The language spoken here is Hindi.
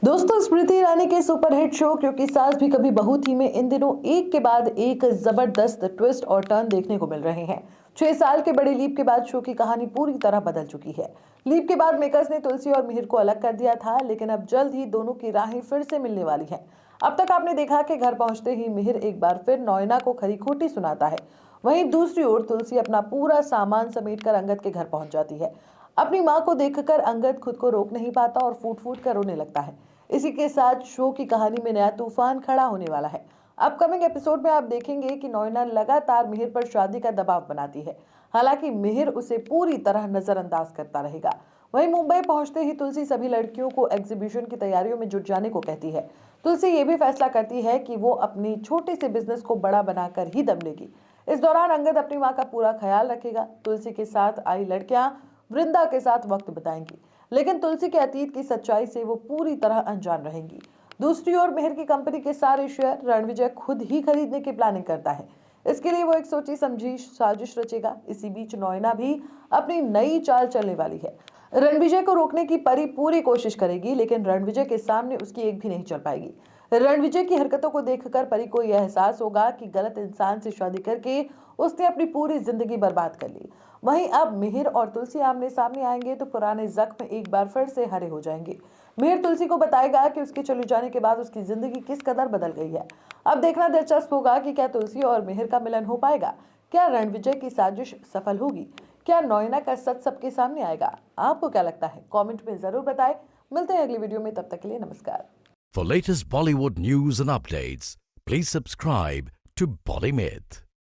दोस्तों, स्मृति ईरानी के सुपरहिट शो क्योंकि सास भी कभी बहू थी में इन दिनों एक के बाद एक जबरदस्त ट्विस्ट और टर्न देखने को मिल रहे हैं। 6 साल के बड़े लीप के बाद शो की कहानी पूरी तरह बदल चुकी है। लीप के बाद मेकर्स ने तुलसी और मिहिर को अलग कर दिया था, लेकिन अब जल्द ही दोनों की राहें फिर से मिलने वाली हैं। अब तक आपने देखा कि घर पहुंचते ही मिहिर एक बार फिर नॉयना को खरी खोटी सुनाता है। वहीं दूसरी ओर तुलसी अपना पूरा सामान समेटकर अंगद के घर पहुंच जाती है। अपनी मां को देखकर अंगद खुद को रोक नहीं पाता और फूट फूट कर रोने लगता है। इसी के साथ शो की कहानी में नया तूफान खड़ा होने वाला है। अपकमिंग एपिसोड में आप देखेंगे कि नॉयना लगातार मिहिर पर शादी का दबाव बनाती है। हालांकि मिहिर उसे पूरी तरह नजरअंदाज करता रहेगा। वहीं मुंबई पहुंचते ही तुलसी सभी लड़कियों को एग्जीबिशन की तैयारियों में जुट जाने को कहती है। तुलसी ये भी फैसला करती है कि वो अपनी छोटे से बिजनेस को बड़ा बनाकर ही दम लेगी। इस दौरान अंगद अपनी मां का पूरा ख्याल रखेगा। तुलसी के साथ आई लड़कियां वृंदा के साथ वक्त बिताएंगी, लेकिन तुलसी के अतीत की सच्चाई से वो पूरी तरह अनजान रहेंगी। दूसरी ओर मिहिर की कंपनी के सारे शेयर रणविजय खुद ही खरीदने की प्लानिंग करता है। इसके लिए वो एक सोची समझी साजिश रचेगा। इसी बीच नॉयना भी अपनी नई चाल चलने वाली है। रणविजय को रोकने की परी पूरी कोशिश करेगी, लेकिन रणविजय के सामने उसकी एक भी नहीं चल पाएगी। रणविजय की हरकतों को देखकर परी को यह एहसास होगा कि गलत इंसान से शादी करके उसने अपनी पूरी जिंदगी बर्बाद कर ली। वहीं अब मिहिर और तुलसी आमने सामने आएंगे तो पुराने जख्म एक बार फिर से हरे हो जाएंगे। मिहिर तुलसी को बताएगा कि उसके चले जाने के बाद उसकी जिंदगी किस कदर बदल गई है। अब देखना दिलचस्प होगा कि क्या तुलसी और मिहिर का मिलन हो पाएगा। क्या रणविजय की साजिश सफल होगी। क्या नॉयना का सच सबके सामने आएगा। आपको क्या लगता है, कमेंट में जरूर बताएं। मिलते हैं अगली वीडियो में, तब तक के लिए नमस्कार। For latest Bollywood news and updates, please subscribe to Bolly Myth.